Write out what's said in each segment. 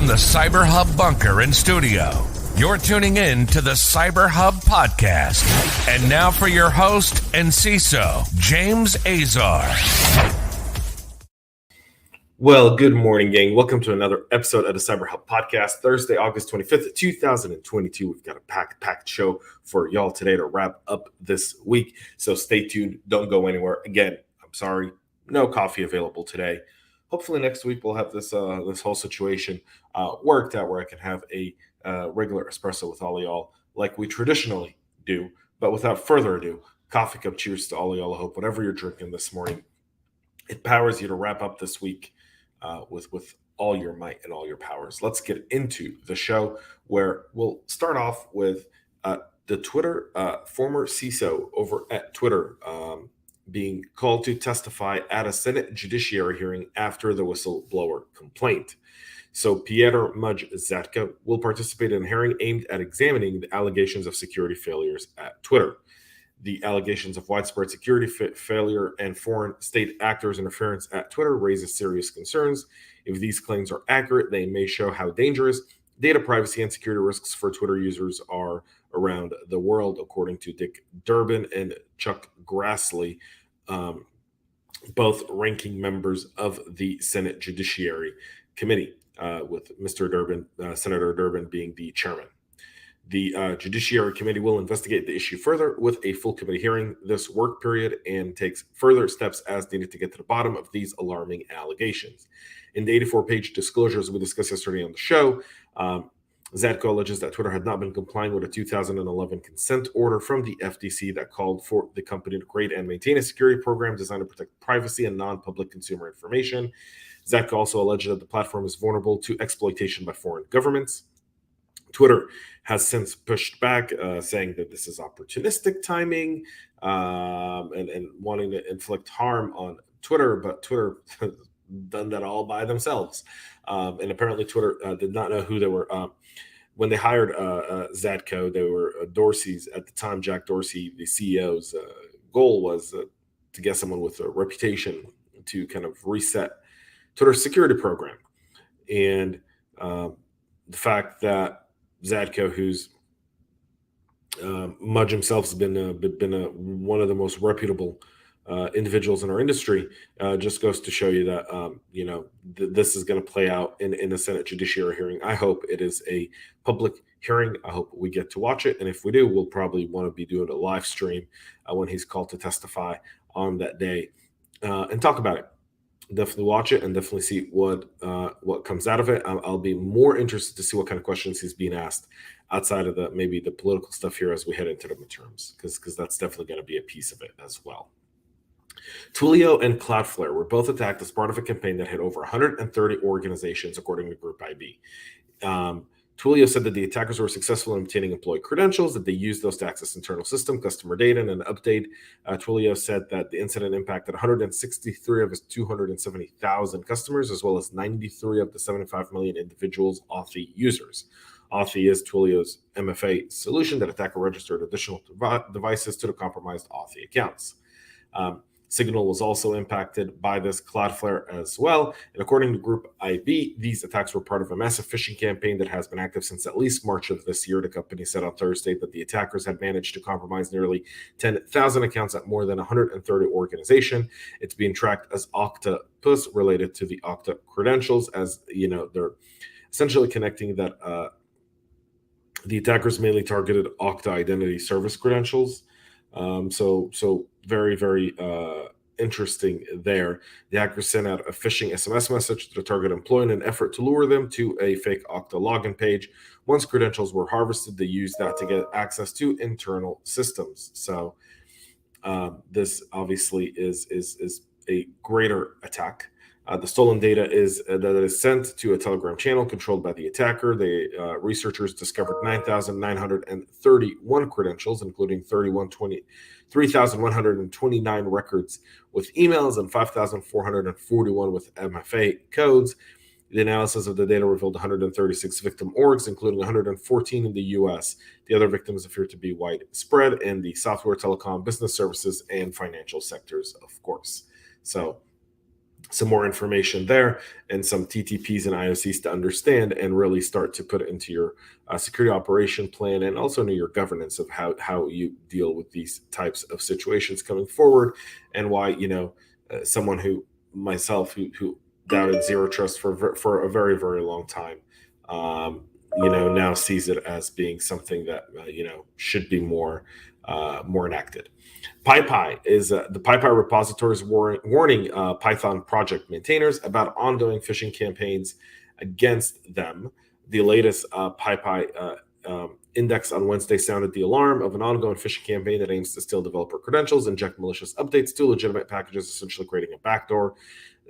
from the CyberHub bunker and studio, you're tuning in to the CyberHub Podcast. And now for your host and CISO, James Azar. Well, good morning, gang. Welcome to another episode of the CyberHub Podcast. Thursday, August 25th, 2022. We've got a packed show for y'all today to wrap up this week. So stay tuned. Don't go anywhere. Again, I'm sorry, no coffee available today. Hopefully next week we'll have this whole situation worked out where I can have a regular espresso with all of y'all like we traditionally do. But without further ado, coffee cup cheers to all of y'all. I hope whatever you're drinking this morning, it powers you to wrap up this week with all your might and all your powers. Let's get into the show, where we'll start off with the Twitter former CISO over at Twitter being called to testify at a Senate judiciary hearing after the whistleblower complaint. So Piotr Mudge-Zatka will participate in a hearing aimed at examining the allegations of security failures at Twitter. The allegations of widespread security failure and foreign state actors' interference at Twitter raises serious concerns. If these claims are accurate, they may show how dangerous data privacy and security risks for Twitter users are around the world, according to Dick Durbin and Chuck Grassley, both ranking members of the Senate Judiciary Committee, with Mr. Durbin, Senator Durbin, being the chairman. The Judiciary Committee will investigate the issue further with a full committee hearing this work period and takes further steps as needed to get to the bottom of these alarming allegations. In the 84-page disclosures we discussed yesterday on the show, Zatka alleges that Twitter had not been complying with a 2011 consent order from the FTC that called for the company to create and maintain a security program designed to protect privacy and non-public consumer information. Zatka also alleged that the platform is vulnerable to exploitation by foreign governments. Twitter has since pushed back, saying that this is opportunistic timing and wanting to inflict harm on Twitter, but Twitter has done that all by themselves. And apparently Twitter did not know who they were. When they hired Zatka, they were Dorsey's at the time. Jack Dorsey, the CEO's goal was to get someone with a reputation to kind of reset Twitter's security program. And the fact that Zatka, who's Mudge himself has been one of the most reputable individuals in our industry, just goes to show you that this is going to play out in a Senate Judiciary hearing. I hope it is a public hearing. I hope we get to watch it, and if we do, we'll probably want to be doing a live stream when he's called to testify on that day and talk about it. Definitely watch it and definitely see what comes out of it. I'll be more interested to see what kind of questions he's being asked outside of maybe the political stuff here as we head into the midterms, because that's definitely going to be a piece of it as well. Twilio and Cloudflare were both attacked as part of a campaign that hit over 130 organizations, according to Group IB. Twilio said that the attackers were successful in obtaining employee credentials, that they used those to access internal system, customer data, and an update. Twilio said that the incident impacted 163 of its 270,000 customers, as well as 93 of the 75 million individuals Authy users. Authy is Twilio's MFA solution that attacker registered additional devices to the compromised Authy accounts. Signal was also impacted by this, Cloudflare as well. And according to Group IB, these attacks were part of a massive phishing campaign that has been active since at least March of this year. The company said on Thursday that the attackers had managed to compromise nearly 10,000 accounts at more than 130 organizations. It's being tracked as Octopus, related to the Okta credentials, as they're essentially connecting that the attackers mainly targeted Okta identity service credentials. So very, very interesting there. The hackers sent out a phishing SMS message to the target employee in an effort to lure them to a fake Okta login page. Once credentials were harvested, they used that to get access to internal systems. So this obviously is a greater attack. The stolen data is sent to a Telegram channel controlled by the attacker. The researchers discovered 9,931 credentials, including 3,129 records with emails and 5,441 with MFA codes. The analysis of the data revealed 136 victim orgs, including 114 in the U.S. The other victims appear to be widespread in the software, telecom, business services, and financial sectors, of course. So some more information there and some TTPs and IOCs to understand and really start to put it into your security operation plan and also into your governance of how you deal with these types of situations coming forward, and why, someone who doubted zero trust for a very, very long time, now sees it as being something that, should be more enacted. PyPI is the PyPI repository is warning Python project maintainers about ongoing phishing campaigns against them. The latest PyPI index on Wednesday sounded the alarm of an ongoing phishing campaign that aims to steal developer credentials, inject malicious updates to legitimate packages, essentially creating a backdoor.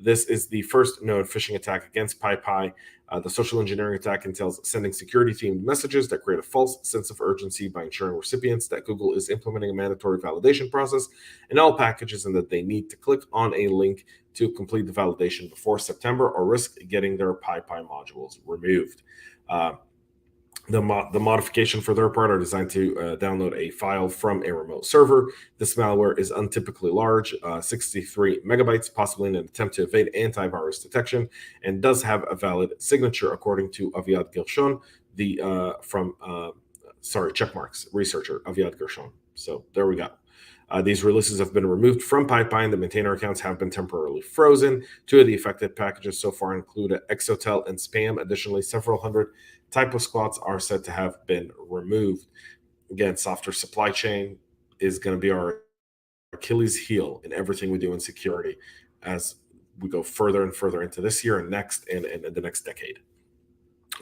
This is the first known phishing attack against PyPI. The social engineering attack entails sending security-themed messages that create a false sense of urgency by ensuring recipients that Google is implementing a mandatory validation process in all packages and that they need to click on a link to complete the validation before September or risk getting their PyPI modules removed. The modification for their part are designed to download a file from a remote server. This malware is untypically large, 63 megabytes, possibly in an attempt to evade antivirus detection, and does have a valid signature, according to Aviad Gershon, Checkmarks researcher, Aviad Gershon. So there we go. These releases have been removed from PyPI, and the maintainer accounts have been temporarily frozen. 2 of the affected packages so far include Exotel and Spam. Additionally, several hundred typo squats are said to have been removed. Again, software supply chain is going to be our Achilles heel in everything we do in security as we go further and further into this year and next and the next decade.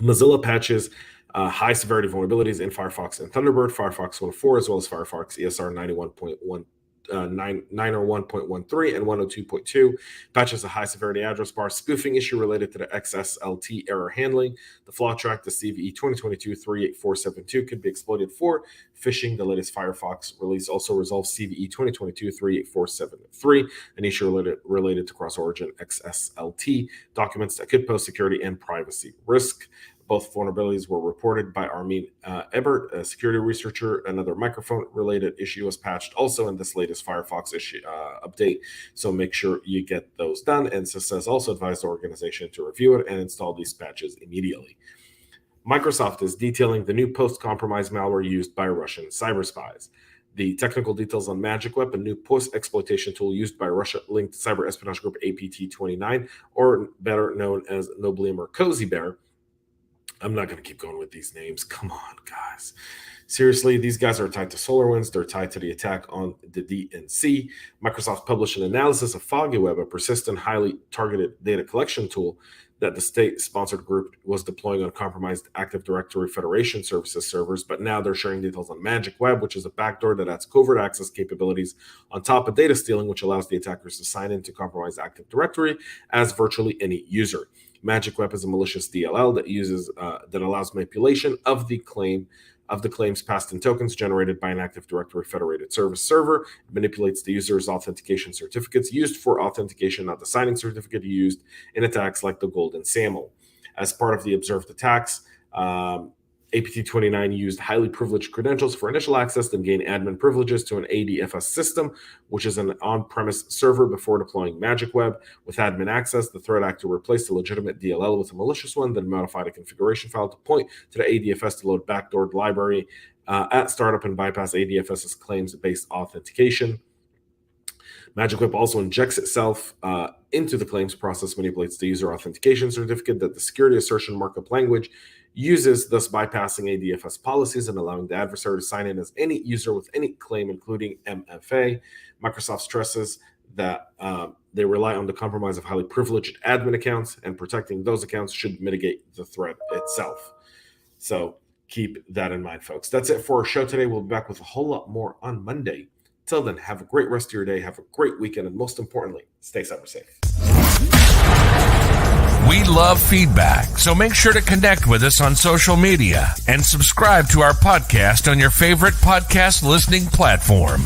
Mozilla Patches high-severity vulnerabilities in Firefox and Thunderbird, Firefox 104, as well as Firefox ESR 901.13 and 102.2. Patches a high-severity address bar spoofing issue related to the XSLT error handling. The flaw track, the CVE 2022-38472, could be exploited for phishing. The latest Firefox release also resolves CVE 2022-38473, an issue related to cross-origin XSLT documents that could pose security and privacy risk. Both vulnerabilities were reported by Armin Ebert, a security researcher. Another microphone-related issue was patched also in this latest Firefox issue update, so make sure you get those done. And CISO has also advised the organization to review it and install these patches immediately. Microsoft is detailing the new post-compromise malware used by Russian cyberspies. The technical details on Magic Web, a new post-exploitation tool used by Russia-linked cyber espionage group APT29, or better known as Noblium or Cozy Bear. I'm not going to keep going with these names. Come on, guys. Seriously, these guys are tied to SolarWinds. They're tied to the attack on the DNC. Microsoft published an analysis of Foggy Web, a persistent, highly targeted data collection tool that the state-sponsored group was deploying on compromised Active Directory Federation Services servers, but now they're sharing details on Magic Web, which is a backdoor that adds covert access capabilities on top of data stealing, which allows the attackers to sign into compromised Active Directory as virtually any user. Magic Web is a malicious DLL that allows manipulation of the claims passed in tokens generated by an Active Directory federated service server. It manipulates the user's authentication certificates used for authentication, not the signing certificate used in attacks like the Golden SAML. As part of the observed attacks, APT29 used highly privileged credentials for initial access, then gained admin privileges to an ADFS system, which is an on-premise server, before deploying Magic Web. With admin access, the threat actor replaced a legitimate DLL with a malicious one, then modified a configuration file to point to the ADFS to load backdoored library at startup and bypass ADFS's claims-based authentication. Magic Web also injects itself into the claims process, manipulates the user authentication certificate that the security assertion markup language uses, thus bypassing ADFS policies and allowing the adversary to sign in as any user with any claim, including MFA. Microsoft stresses that they rely on the compromise of highly privileged admin accounts, and protecting those accounts should mitigate the threat itself. So keep that in mind, folks. That's it for our show today. We'll be back with a whole lot more on Monday. Till then, have a great rest of your day. Have a great weekend. And most importantly, stay cyber safe. We love feedback, so make sure to connect with us on social media and subscribe to our podcast on your favorite podcast listening platform.